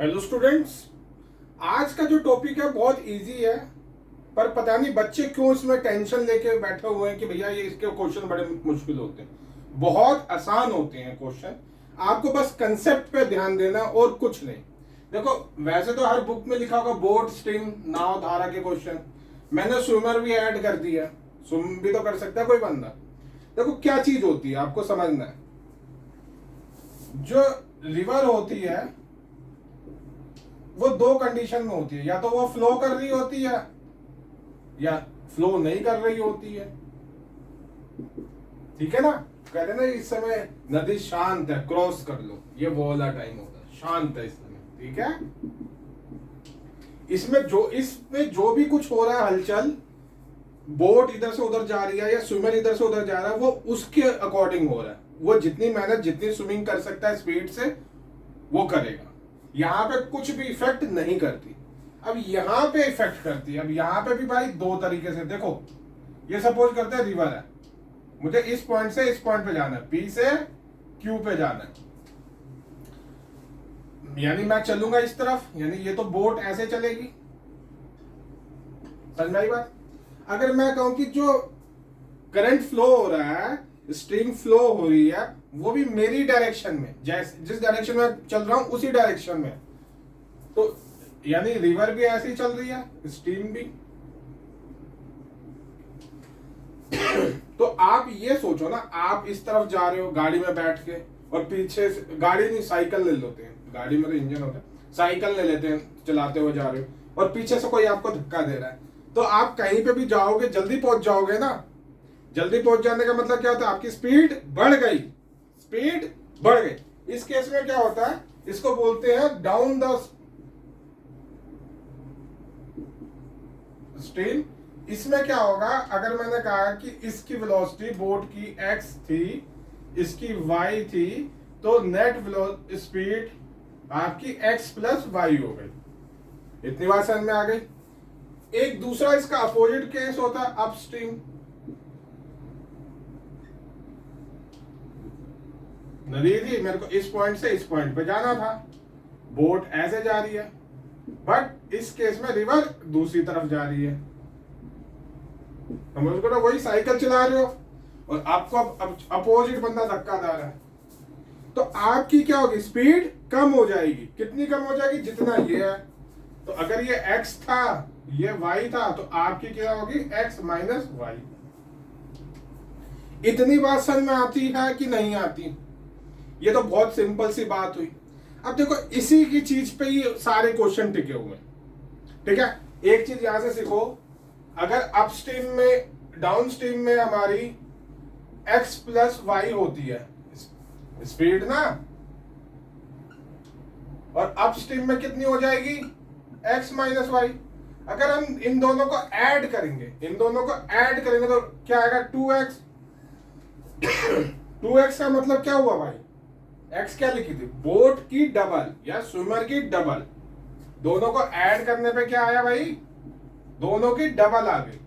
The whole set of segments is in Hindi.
हेलो स्टूडेंट्स, आज का जो टॉपिक है बहुत इजी है। पर पता नहीं बच्चे क्यों इसमें टेंशन लेके बैठे हुए हैं कि भैया ये इसके क्वेश्चन बड़े मुश्किल होते हैं। बहुत आसान होते हैं क्वेश्चन, आपको बस कंसेप्ट पे ध्यान देना और कुछ नहीं। देखो, वैसे तो हर बुक में लिखा होगा बोट, स्ट्रिंग, नाव, धारा के क्वेश्चन। मैंने स्विमर भी ऐड कर दिया, स्विम भी तो कर सकता है कोई बंदा। देखो क्या चीज होती है आपको समझना है। जो रिवर होती है वो दो कंडीशन में होती है, या तो वो फ्लो कर रही होती है या फ्लो नहीं कर रही होती है। ठीक है ना, कहते ना इस समय नदी शांत है, क्रॉस कर लो, ये वो वाला टाइम होता है, शांत है इस समय। ठीक है, इसमें जो भी कुछ हो रहा है हलचल, बोट इधर से उधर जा रही है या स्विमर इधर से उधर जा रहा है, वो उसके अकॉर्डिंग हो रहा है। वो जितनी मेहनत, जितनी स्विमिंग कर सकता है स्पीड से, वो करेगा। यहां पे कुछ भी इफेक्ट नहीं करती। अब यहां पे इफेक्ट करती है। अब यहां पे भी भाई दो तरीके से देखो। ये सपोज करते हैं रिवर है, मुझे इस पॉइंट से इस पॉइंट पे जाना है, पी से क्यू पे जाना है। यानी मैं चलूंगा इस तरफ, यानी ये तो बोट ऐसे चलेगी। समझ में आई बात? अगर मैं कहूं कि जो करंट फ्लो हो रहा है, स्ट्रीम फ्लो हो रही है, वो भी मेरी डायरेक्शन में, जिस डायरेक्शन में चल रहा हूं उसी डायरेक्शन में, तो यानी रिवर भी ऐसे ही चल रही है, स्ट्रीम भी। तो आप ये सोचो ना, आप इस तरफ जा रहे हो गाड़ी में बैठ के, और पीछे से गाड़ी नहीं, साइकिल ले लेते हैं, गाड़ी में तो इंजन होता है, साइकिल ले लेते हैं, चलाते हुए जा रहे हो, और पीछे से कोई आपको धक्का दे रहा है, तो आप कहीं पे भी जाओगे जल्दी पहुंच जाओगे ना। जल्दी पहुंच जाने का मतलब क्या होता है? आपकी स्पीड बढ़ गई, स्पीड बढ़ गई। इस केस में क्या होता है, इसको बोलते हैं डाउन द स्ट्रीम। इसमें क्या होगा, अगर मैंने कहा कि इसकी वेलोसिटी बोट की x थी, इसकी y थी, तो नेट स्पीड आपकी x प्लस y हो गई। इतनी बात समझ में आ गई। एक दूसरा इसका अपोजिट केस होता है अपस्ट्रीम। नदी थी, मेरे को इस पॉइंट से इस पॉइंट पे जाना था, बोट ऐसे जा रही है, बट इस केस में रिवर दूसरी तरफ जा रही है। समझ लो, वही साइकिल चला रहे हो और आपको अब अपोजिट बंदा धक्का दे रहा है, तो आपकी क्या होगी? स्पीड कम हो जाएगी। कितनी कम हो जाएगी? जितना ये है। तो अगर ये x था, ये y था, तो आपकी क्या होगी? x minus y. इतनी बात समझ में आती है कि नहीं आती? ये तो बहुत सिंपल सी बात हुई। अब देखो, इसी की चीज पे ही सारे क्वेश्चन टिके हुए हैं। ठीक है, एक चीज यहां से सीखो, अगर अपस्ट्रीम में, डाउन स्ट्रीम में हमारी x प्लस वाई होती है स्पीड ना, और अपस्ट्रीम में कितनी हो जाएगी? x minus y. अगर हम इन दोनों को ऐड करेंगे, तो क्या आएगा? 2x। 2x का मतलब क्या हुआ भाई? x क्या लिखी थी? बोट की डबल या स्विमर की डबल। दोनों को ऐड करने पे क्या आया भाई? दोनों की डबल आ गई।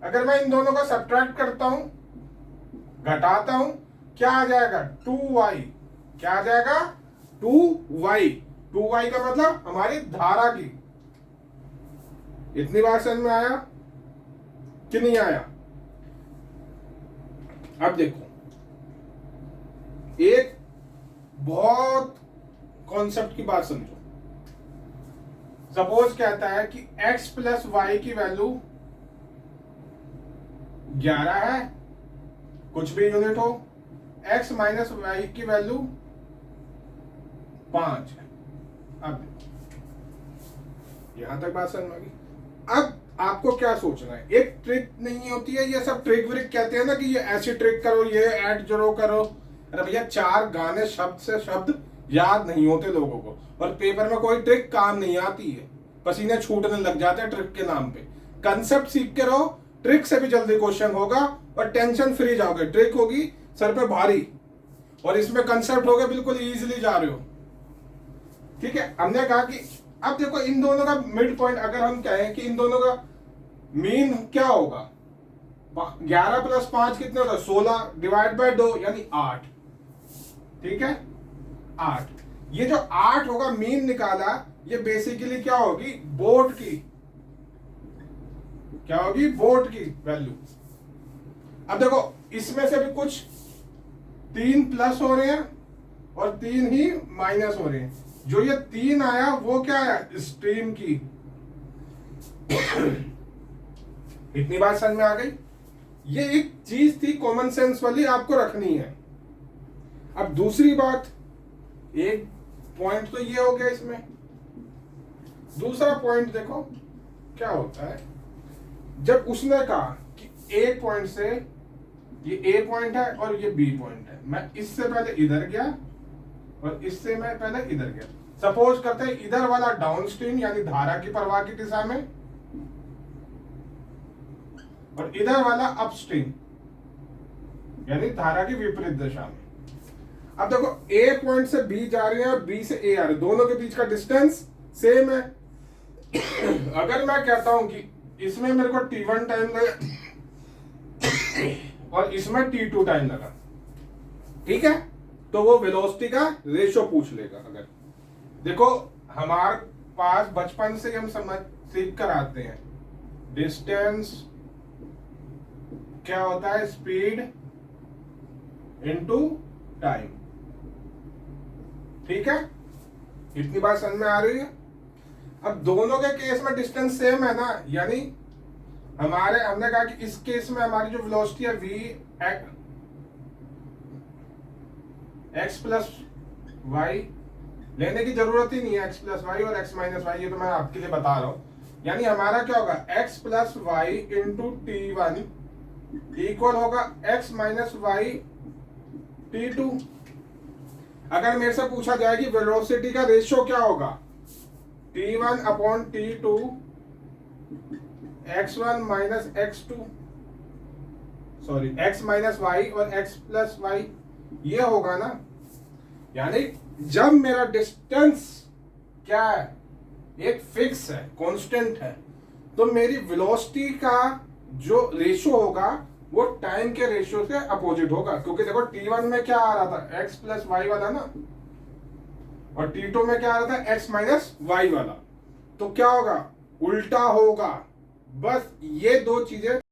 अगर मैं इन दोनों को सब्ट्रैक्ट करता हूं, घटाता हूं, क्या आ जाएगा? 2y। क्या आ जाएगा? 2y। 2y का मतलब हमारी धारा की। इतनी बात समझ में आया कि नहीं आया? अब देखो, एक बहुत कॉन्सेप्ट की बात समझो। सपोज कहता है कि x प्लस वाई की वैल्यू 11 है, कुछ भी यूनिट हो, x माइनस वाई की वैल्यू 5 है। अब यहां तक बात समझ में आ गई। अब आपको क्या सोचना है? एक ट्रिक नहीं होती है, ये सब ट्रिक व्रिक कहते हैं ना कि ये ऐसी ट्रिक करो, ये ऐड जरो करो। अरे भैया, 4 गाने शब्द से शब्द याद नहीं होते लोगों को, और पेपर में कोई ट्रिक काम नहीं आती है, पसीने छूटने लग जाते हैं ट्रिक के नाम पे। कंसेप्ट सीख के रहो, ट्रिक से भी जल्दी क्वेश्चन होगा और टेंशन फ्री जाओगे। ट्रिक होगी सर पे भारी, और इसमें कंसेप्ट होगा बिल्कुल इजीली जा रहे हो। ठीक है, हमने कहा कि अब देखो, इन दोनों का मिड पॉइंट अगर हम कहें कि इन दोनों का मीन क्या होगा? 11 प्लस 5 कितने होता है? 16 डिवाइड बाय 2 यानी 8। ठीक है, 8। ये जो 8 होगा मीन निकाला, ये बेसिकली क्या होगी, बोट की, क्या होगी, बोट की वैल्यू। अब देखो इसमें से भी कुछ 3 प्लस हो रहे हैं और 3 ही माइनस हो रहे हैं। जो ये 3 आया वो क्या आया, स्ट्रीम की। इतनी बात समझ में आ गई। ये एक चीज थी कॉमन सेंस वाली, आपको रखनी है। अब दूसरी बात, एक पॉइंट तो ये हो गया इसमें, दूसरा पॉइंट देखो क्या होता है। जब उसने कहा कि एक पॉइंट से, ये ए पॉइंट है और ये बी पॉइंट है, मैं इससे पहले इधर गया और इससे मैं पहले इधर गया। सपोज करते हैं इधर वाला डाउन स्ट्रीम यानी धारा की प्रवाह की दिशा में, और इधर वाला अपस्ट्रीम यानी धारा की विपरीत दिशा में। अब देखो ए पॉइंट से बी जा रही है और बी से ए आ रही है, दोनों के बीच का डिस्टेंस सेम है। अगर मैं कहता हूं कि इसमें मेरे को t1 टाइम लगा और इसमें t2 टाइम लगा, ठीक है, तो वो वेलोसिटी का रेशियो पूछ लेगा। अगर देखो हमारे पास बचपन से हम समझ सीख कर आते हैं, डिस्टेंस क्या होता है, स्पीड इनटू टाइम, ठीक है। इतनी बात समझ में आ रही है। अब दोनों के केस में डिस्टेंस सेम है ना, यानी हमने कहा कि इस केस में हमारी जो वेलोसिटी है v x प्लस वाई, लेने की जरूरत ही नहीं है x प्लस वाई और x माइनस वाई, ये तो मैं आपके लिए बता रहा हूं। यानी हमारा क्या होगा, x plus y into t1 equal होगा x माइनस वाई t2। अगर मेरे से पूछा जाए कि वेलोसिटी का रेशियो क्या होगा, t1 upon t2 x1 minus x2, sorry x minus y और x प्लस वाई, ये होगा ना। यानी जब मेरा डिस्टेंस क्या है, एक फिक्स है, कांस्टेंट है, तो मेरी वेलोसिटी का जो रेशियो होगा वो टाइम के रेशियो से अपोजिट होगा। क्योंकि देखो t1 में क्या आ रहा था, x प्लस वाई वाला ना, और t2 में क्या आ रहा था, x माइनस वाई वाला, तो क्या होगा, उल्टा होगा। बस ये दो चीजें